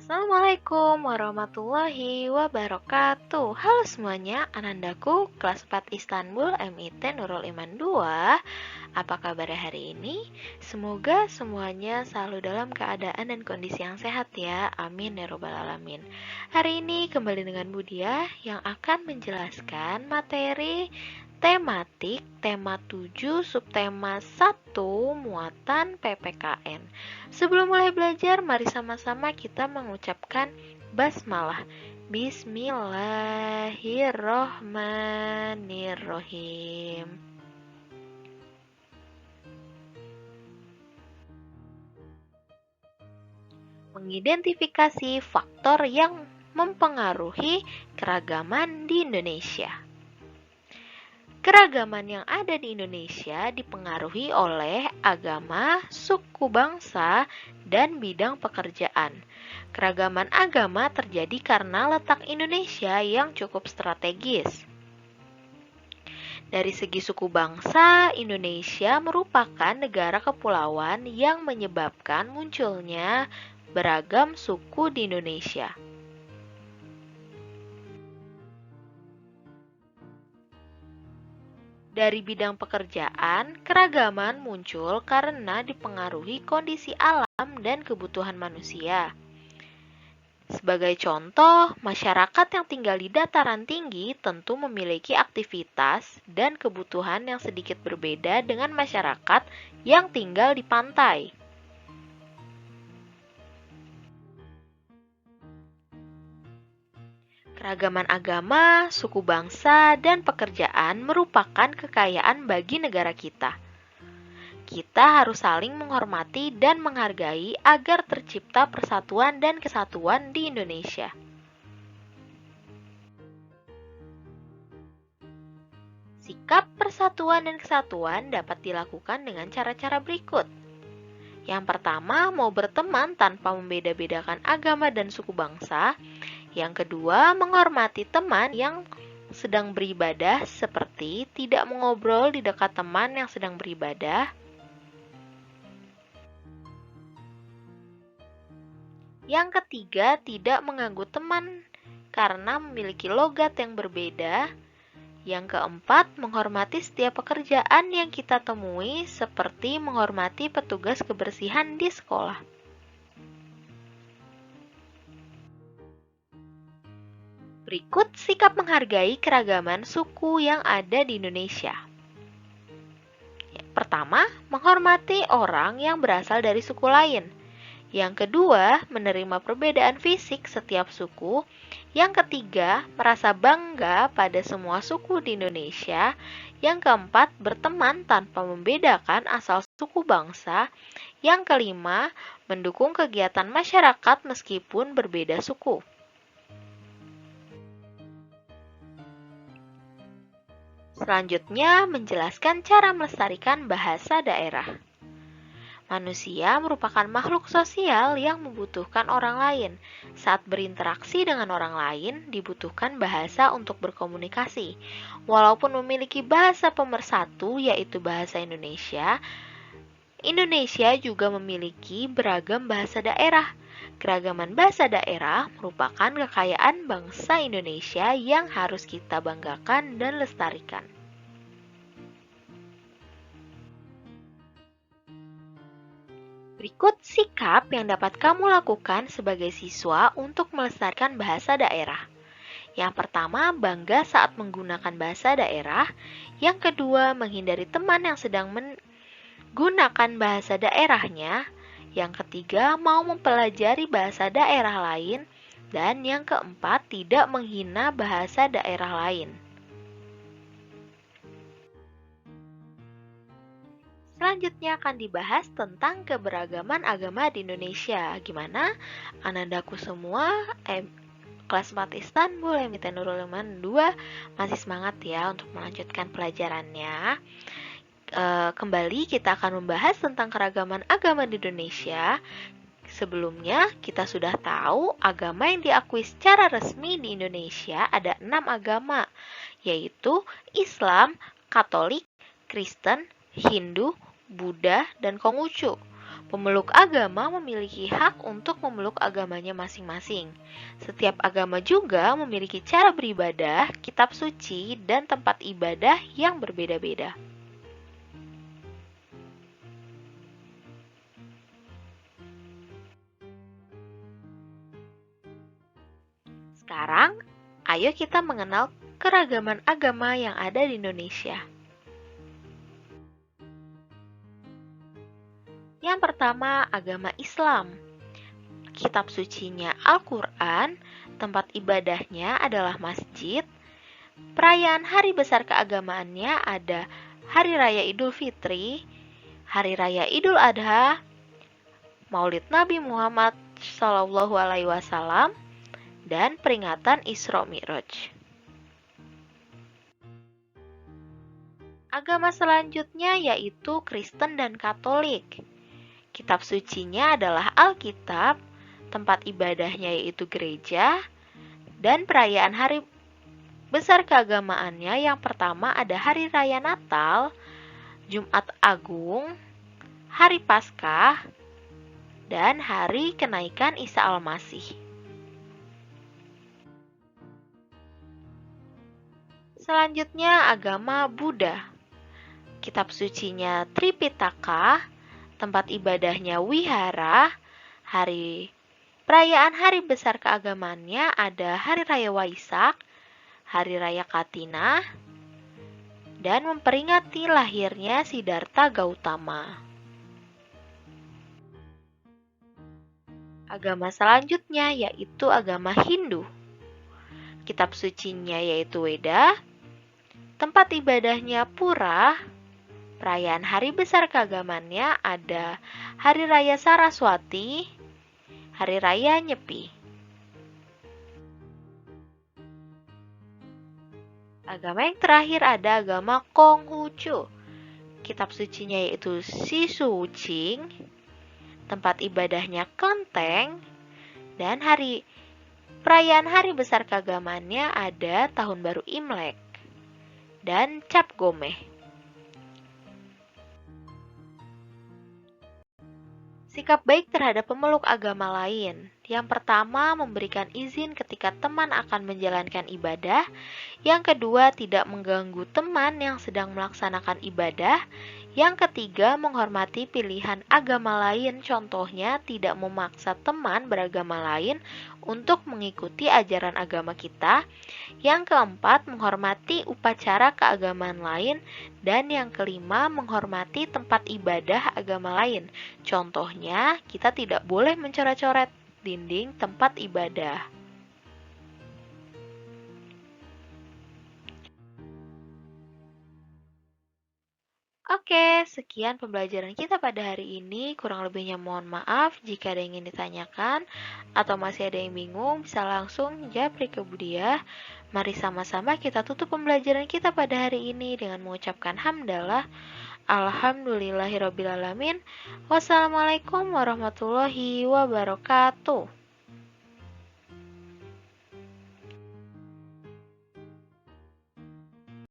Assalamualaikum warahmatullahi wabarakatuh. Halo semuanya, anandaku kelas 4 Istanbul MIT Nurul Iman 2. Apa kabar hari ini? Semoga semuanya selalu dalam keadaan dan kondisi yang sehat ya. Amin ya robbal alamin. Hari ini kembali dengan Budia yang akan menjelaskan materi tematik tema 7 subtema 1 muatan PPKN. Sebelum mulai belajar, mari sama-sama kita mengucapkan basmalah. Bismillahirrohmanirrohim. Mengidentifikasi faktor yang mempengaruhi keragaman di Indonesia. Keragaman yang ada di Indonesia dipengaruhi oleh agama, suku bangsa, dan bidang pekerjaan. Keragaman agama terjadi karena letak Indonesia yang cukup strategis. Dari segi suku bangsa, Indonesia merupakan negara kepulauan yang menyebabkan munculnya beragam suku di Indonesia. Dari bidang pekerjaan, keragaman muncul karena dipengaruhi kondisi alam dan kebutuhan manusia. Sebagai contoh, masyarakat yang tinggal di dataran tinggi tentu memiliki aktivitas dan kebutuhan yang sedikit berbeda dengan masyarakat yang tinggal di pantai. Keragaman agama, suku bangsa, dan pekerjaan merupakan kekayaan bagi negara kita. Kita harus saling menghormati dan menghargai agar tercipta persatuan dan kesatuan di Indonesia. Sikap persatuan dan kesatuan dapat dilakukan dengan cara-cara berikut. Yang pertama, mau berteman tanpa membeda-bedakan agama dan suku bangsa. Yang kedua, menghormati teman yang sedang beribadah seperti tidak mengobrol di dekat teman yang sedang beribadah. Yang ketiga, tidak mengganggu teman karena memiliki logat yang berbeda. Yang keempat, menghormati setiap pekerjaan yang kita temui seperti menghormati petugas kebersihan di sekolah. Berikut sikap menghargai keragaman suku yang ada di Indonesia. Pertama, menghormati orang yang berasal dari suku lain. Yang kedua, menerima perbedaan fisik setiap suku. Yang ketiga, merasa bangga pada semua suku di Indonesia. Yang keempat, berteman tanpa membedakan asal suku bangsa. Yang kelima, mendukung kegiatan masyarakat meskipun berbeda suku. Selanjutnya, menjelaskan cara melestarikan bahasa daerah. Manusia merupakan makhluk sosial yang membutuhkan orang lain. Saat berinteraksi dengan orang lain, dibutuhkan bahasa untuk berkomunikasi. Walaupun memiliki bahasa pemersatu, yaitu bahasa Indonesia, Indonesia juga memiliki beragam bahasa daerah. Keragaman bahasa daerah merupakan kekayaan bangsa Indonesia yang harus kita banggakan dan lestarikan. Berikut sikap yang dapat kamu lakukan sebagai siswa untuk melestarikan bahasa daerah. Yang pertama, bangga saat menggunakan bahasa daerah. Yang kedua, menghindari teman yang sedang menggunakan bahasa daerahnya. Yang ketiga, mau mempelajari bahasa daerah lain. Dan yang keempat, tidak menghina bahasa daerah lain. Selanjutnya akan dibahas tentang keberagaman agama di Indonesia. Gimana? Anandaku semua, kelas 4 Istanbul MIT Nurul Iman 2 masih semangat ya untuk melanjutkan pelajarannya. Kembali kita akan membahas tentang keragaman agama di Indonesia. Sebelumnya, kita sudah tahu agama yang diakui secara resmi di Indonesia ada 6 agama, yaitu Islam, Katolik, Kristen, Hindu, Buddha, dan Konghucu. Pemeluk agama memiliki hak untuk memeluk agamanya masing-masing. Setiap agama juga memiliki cara beribadah, kitab suci, dan tempat ibadah yang berbeda-beda. Sekarang, ayo kita mengenal keragaman agama yang ada di Indonesia. Yang pertama, agama Islam. Kitab sucinya Al-Quran, tempat ibadahnya adalah masjid. Perayaan hari besar keagamaannya ada Hari Raya Idul Fitri, Hari Raya Idul Adha, Maulid Nabi Muhammad SAW, dan peringatan Isra Mi'raj. Agama selanjutnya yaitu Kristen dan Katolik. Kitab sucinya adalah Alkitab, tempat ibadahnya yaitu gereja, dan perayaan hari besar keagamaannya yang pertama ada Hari Raya Natal, Jumat Agung, Hari Paskah, dan Hari Kenaikan Isa Al-Masih. Selanjutnya agama Buddha. Kitab sucinya Tripitaka, tempat ibadahnya wihara, perayaan hari besar keagamaannya ada Hari Raya Waisak, Hari Raya Katina, dan memperingati lahirnya Siddhartha Gautama. Agama selanjutnya yaitu agama Hindu. Kitab sucinya yaitu Weda, tempat ibadahnya Pura, perayaan hari besar keagamannya ada Hari Raya Saraswati, Hari Raya Nyepi. Agama yang terakhir ada agama Konghucu. Kitab sucinya yaitu Sisuwuching, tempat ibadahnya Kelenteng, dan perayaan hari besar keagamannya ada Tahun Baru Imlek dan Cap Gomeh. Sikap baik terhadap pemeluk agama lain. Yang pertama, memberikan izin ketika teman akan menjalankan ibadah. Yang kedua, tidak mengganggu teman yang sedang melaksanakan ibadah. Yang ketiga, menghormati pilihan agama lain. Contohnya, tidak memaksa teman beragama lain untuk mengikuti ajaran agama kita. Yang keempat, menghormati upacara keagamaan lain. Dan yang kelima, menghormati tempat ibadah agama lain. Contohnya, kita tidak boleh mencoret-coret dinding tempat ibadah. Oke, sekian pembelajaran kita pada hari ini. Kurang lebihnya mohon maaf. Jika ada yang ingin ditanyakan atau masih ada yang bingung, bisa langsung japri ke Budiah. Mari sama-sama kita tutup pembelajaran kita pada hari ini dengan mengucapkan hamdalah. Alhamdulillahirrabbilalamin. Wassalamualaikum warahmatullahi wabarakatuh.